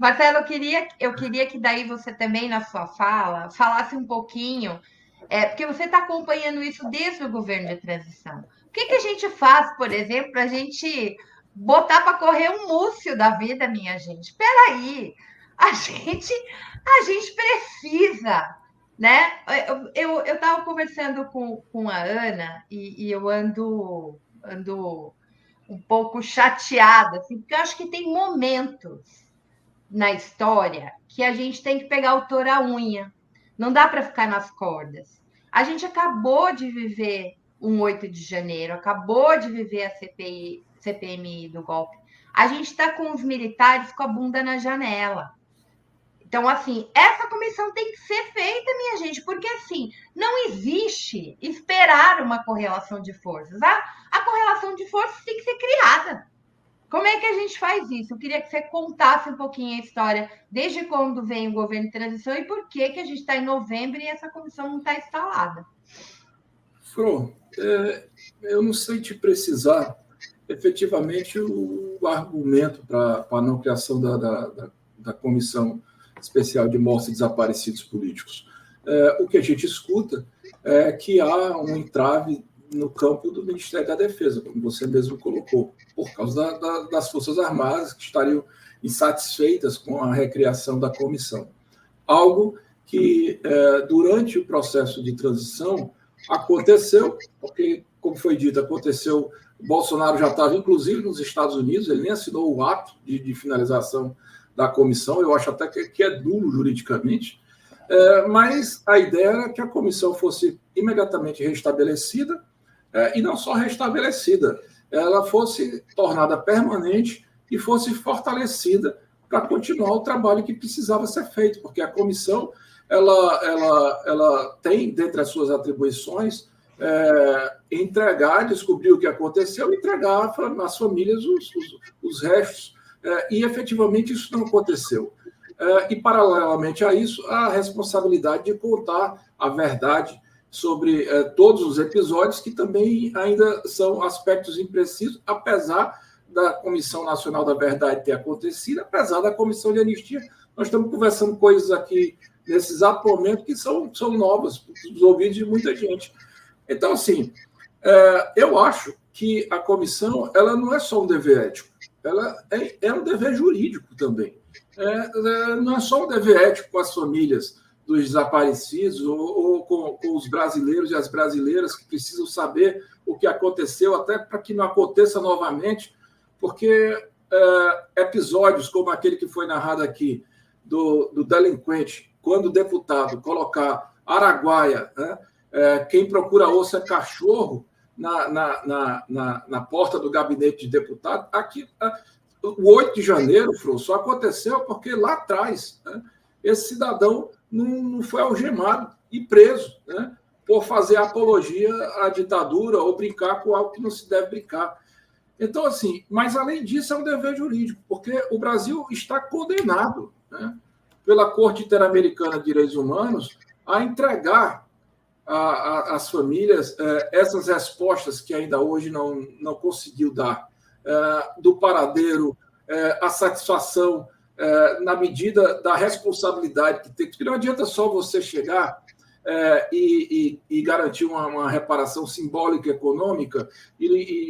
Marcelo, eu queria que daí você também, na sua fala, falasse um pouquinho, porque você está acompanhando isso desde o governo de transição. O que que a gente faz, por exemplo, para a gente botar para correr um múcio da vida, minha gente? Espera aí, a gente, a gente precisa, né? Eu estava conversando com a Ana e eu ando um pouco chateada, assim, porque eu acho que tem momentos na história que a gente tem que pegar o touro à unha. Não dá para ficar nas cordas. A gente acabou de viver um 8 de janeiro, acabou de viver a CPMI do golpe. A gente está com os militares com a bunda na janela. Então, assim, essa comissão tem que ser feita, minha gente, porque assim, não existe esperar uma correlação de forças. A correlação de forças tem que ser criada. Como é que a gente faz isso? Eu queria que você contasse um pouquinho a história, desde quando vem o governo de transição e por que a gente está em novembro e essa comissão não está instalada. Fro, eu não sei te precisar efetivamente o argumento para a não criação da Comissão Especial de Mortos e Desaparecidos Políticos. O que a gente escuta é que há um entrave no campo do Ministério da Defesa, como você mesmo colocou, por causa das Forças Armadas, que estariam insatisfeitas com a recriação da comissão. Algo que, durante o processo de transição, aconteceu, porque, como foi dito, aconteceu, o Bolsonaro já estava, inclusive, nos Estados Unidos, ele nem assinou o ato de finalização da comissão, eu acho até que é duro juridicamente, mas a ideia era que a comissão fosse imediatamente restabelecida, e não só restabelecida, ela fosse tornada permanente e fosse fortalecida para continuar o trabalho que precisava ser feito, porque a comissão ela tem, dentre as suas atribuições, descobrir o que aconteceu, entregar às famílias os restos, e efetivamente isso não aconteceu. E, paralelamente a isso, a responsabilidade de contar a verdade sobre todos os episódios, que também ainda são aspectos imprecisos, apesar da Comissão Nacional da Verdade ter acontecido, apesar da Comissão de Anistia. Nós estamos conversando coisas aqui nesse exato momento que são novas para os ouvidos de muita gente. Então, assim, eu acho que a comissão ela não é só um dever ético, ela é um dever jurídico também. Não é só um dever ético com as famílias dos desaparecidos ou com os brasileiros e as brasileiras que precisam saber o que aconteceu, até para que não aconteça novamente, porque episódios como aquele que foi narrado aqui, do delinquente, quando o deputado colocar Araguaia, né, quem procura osso é cachorro, na porta do gabinete de deputado, aqui, o 8 de janeiro, Fro, só aconteceu porque lá atrás, né, esse cidadão não foi algemado e preso, né, por fazer apologia à ditadura ou brincar com algo que não se deve brincar. Então, assim, mas além disso é um dever jurídico, porque o Brasil está condenado, né, pela Corte Interamericana de Direitos Humanos a entregar às famílias essas respostas que ainda hoje não conseguiu dar, do paradeiro, a satisfação na medida da responsabilidade que tem, porque não adianta só você chegar e garantir uma reparação simbólica econômica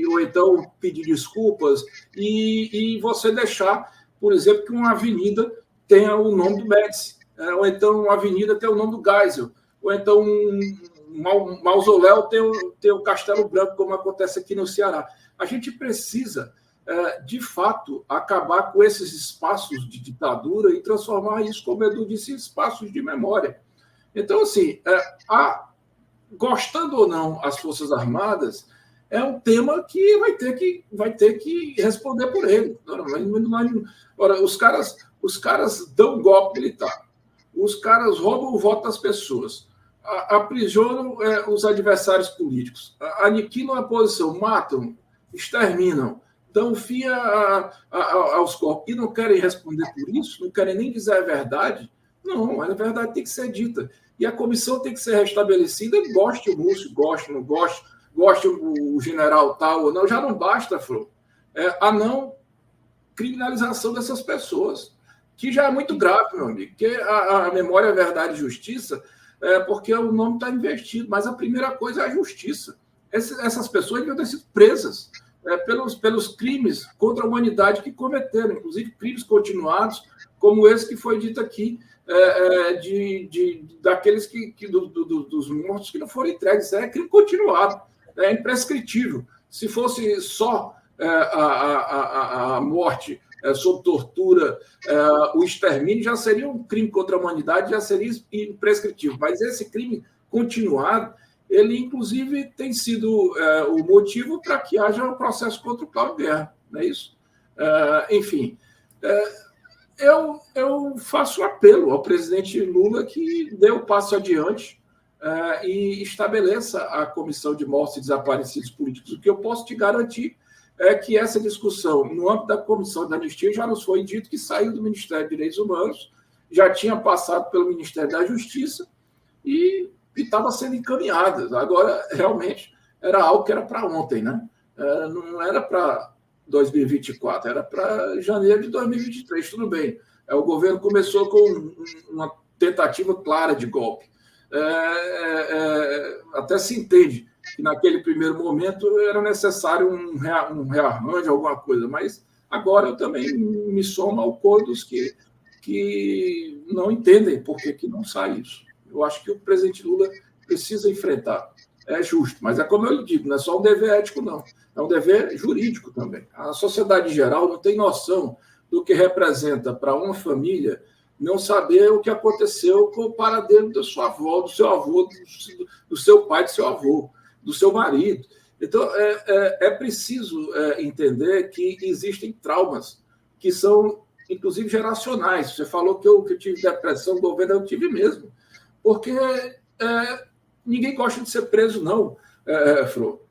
ou então pedir desculpas e você deixar, por exemplo, que uma avenida tenha o nome do Médici, ou então uma avenida tenha o nome do Geisel, ou então um mausoléu tem o Castelo Branco, como acontece aqui no Ceará. A gente precisa, de fato, acabar com esses espaços de ditadura e transformar isso, como o Edu disse, em espaços de memória. Então, assim, gostando ou não as Forças Armadas, é um tema que vai ter que responder por ele. Ora, os caras dão golpe militar, os caras roubam o voto das pessoas, aprisionam os adversários políticos, aniquilam a oposição, matam, exterminam, dão fim aos corpos e não querem responder por isso, não querem nem dizer a verdade. Não, a verdade tem que ser dita. E a comissão tem que ser restabelecida, goste o Múcio, goste, não goste, goste o general tal ou não, já não basta, Flor, a não criminalização dessas pessoas. que já é muito grave, meu amigo, porque a memória, verdade e justiça, porque o nome está investido, mas a primeira coisa é a justiça. Essas pessoas deviam ter sido presas pelos crimes contra a humanidade que cometeram, inclusive crimes continuados, como esse que foi dito aqui, daqueles dos mortos que não foram entregues. Isso é crime continuado, é imprescritível. Se fosse só a morte sob tortura, o extermínio, já seria um crime contra a humanidade, já seria imprescritível. Mas esse crime continuado, ele, inclusive, tem sido o motivo para que haja um processo contra o Cláudio Guerra, não é isso? Enfim, eu faço um apelo ao presidente Lula que dê o passo adiante e estabeleça a Comissão de Mortos e Desaparecidos Políticos. O que eu posso te garantir é que essa discussão, no âmbito da Comissão da Anistia, já nos foi dito que saiu do Ministério dos Direitos Humanos, já tinha passado pelo Ministério da Justiça e estava sendo encaminhada. Agora, realmente, era algo que era para ontem, né? Não era para 2024, era para janeiro de 2023, tudo bem. O governo começou com uma tentativa clara de golpe. Até se entende que naquele primeiro momento era necessário um rearranjo, alguma coisa, mas agora eu também me somo ao coro dos que não entendem por que não sai isso. Eu acho que o presidente Lula precisa enfrentar. É justo, mas é como eu lhe digo, não é só um dever ético, não. É um dever jurídico também. A sociedade em geral não tem noção do que representa para uma família não saber o que aconteceu com o paradeiro da sua avó, do seu avô, do seu pai, do seu avô, do seu marido. Então, é preciso entender que existem traumas que são, inclusive, geracionais. Você falou que eu tive depressão, governo, eu tive mesmo. Porque ninguém gosta de ser preso, não, Fro.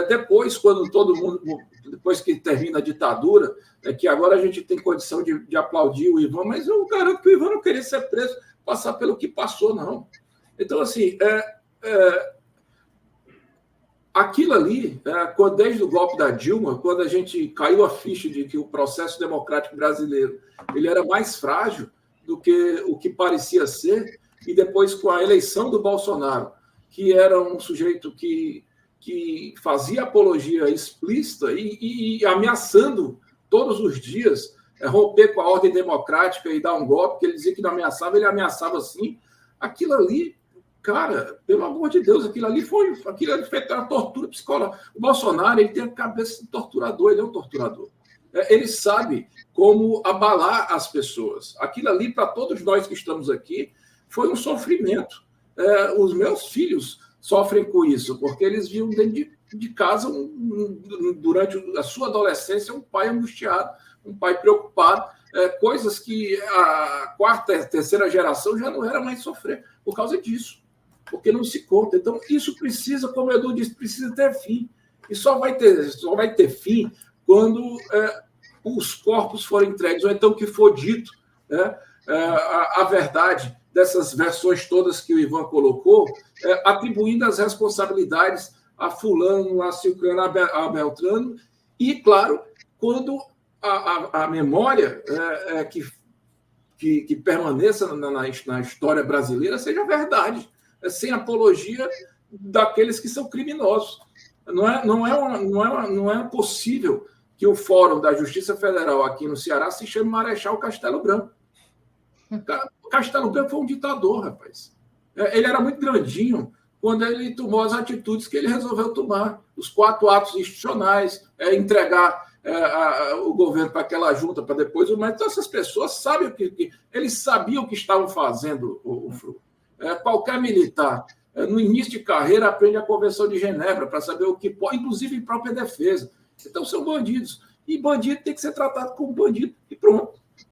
Depois, quando todo mundo... Depois que termina a ditadura, que agora a gente tem condição de aplaudir o Ivan, mas eu garanto que o Ivan não queria ser preso, passar pelo que passou, não. Então, assim, aquilo ali, desde o golpe da Dilma, quando a gente caiu a ficha de que o processo democrático brasileiro ele era mais frágil do que o que parecia ser, e depois com a eleição do Bolsonaro, que era um sujeito que fazia apologia explícita e ameaçando todos os dias romper com a ordem democrática e dar um golpe, que ele dizia que não ameaçava, ele ameaçava sim. Aquilo ali, cara, pelo amor de Deus, aquilo ali foi uma tortura psicológica. O Bolsonaro, ele tem a cabeça de torturador, ele é um torturador. Ele sabe como abalar as pessoas. Aquilo ali, para todos nós que estamos aqui, foi um sofrimento. Os meus filhos sofrem com isso, porque eles viam dentro de casa, durante a sua adolescência, um pai angustiado, um pai preocupado, coisas que a quarta e terceira geração já não era mais sofrer por causa disso, porque não se conta. Então, isso precisa, como o Edu disse, precisa ter fim. E só vai ter fim quando os corpos forem entregues, ou então que for dito a verdade dessas versões todas que o Ivan colocou, atribuindo as responsabilidades a fulano, a ciclano, a beltrano, e, claro, quando a memória que permaneça na história brasileira seja verdade, sem apologia daqueles que são criminosos. Não é possível que o Fórum da Justiça Federal aqui no Ceará se chame Marechal Castelo Branco. O Castelo Branco foi um ditador, rapaz. Ele era muito grandinho quando ele tomou as atitudes que ele resolveu tomar. Os 4 atos institucionais, entregar o governo para aquela junta, para depois... Mas então, essas pessoas sabem eles sabiam o que estavam fazendo, o Fru. Qualquer militar, no início de carreira, aprende a Convenção de Genebra para saber o que pode, inclusive em própria defesa. Então, são bandidos. E bandido tem que ser tratado como bandido. E pronto.